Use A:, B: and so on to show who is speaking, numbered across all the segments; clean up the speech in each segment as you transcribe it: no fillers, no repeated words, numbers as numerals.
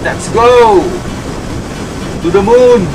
A: Let's go! To the moon!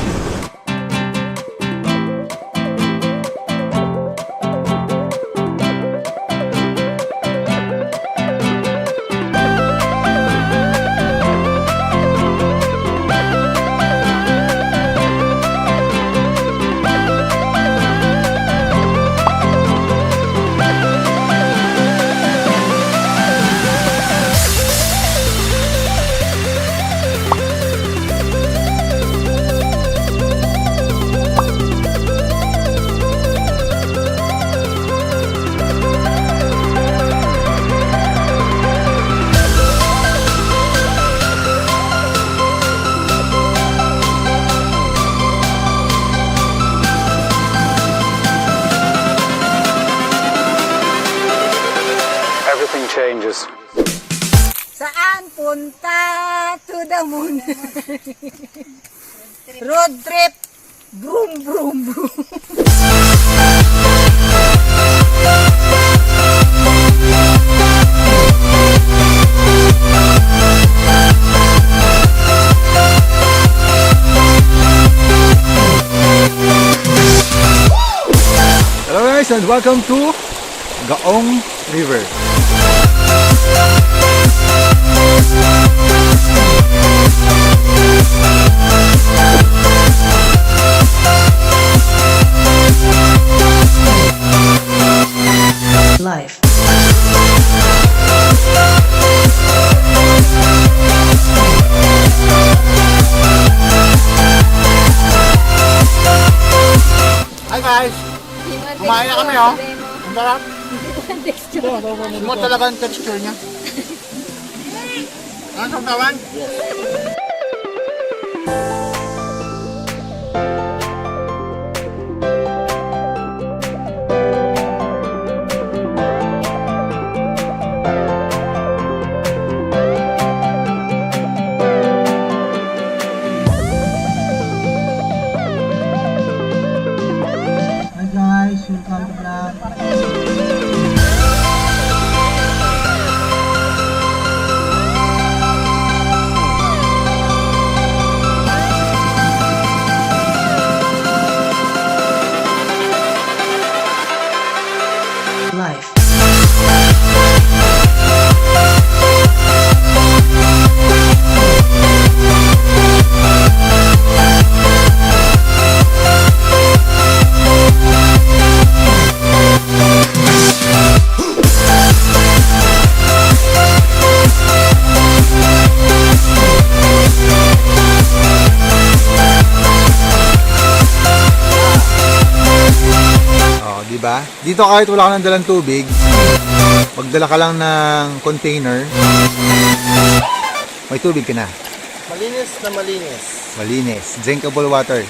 B: Everything changes.
C: Saan punta? To the moon. Road trip. Broom, broom, broom.
A: Hello guys and welcome to Gaong River.
C: Life.
D: Hi guys! Kumain na kami oh! Ang sarap! Smooth talaga ang texture niya. Ano ang kawan?
E: Hi guys, welcome to vlog.
C: Life.
A: Oh, di ba? Dito kahit wala ka nang dalang tubig, magdala ka lang ng container, may tubig ka na.
D: Malinis na malinis.
A: Malinis. Drinkable water.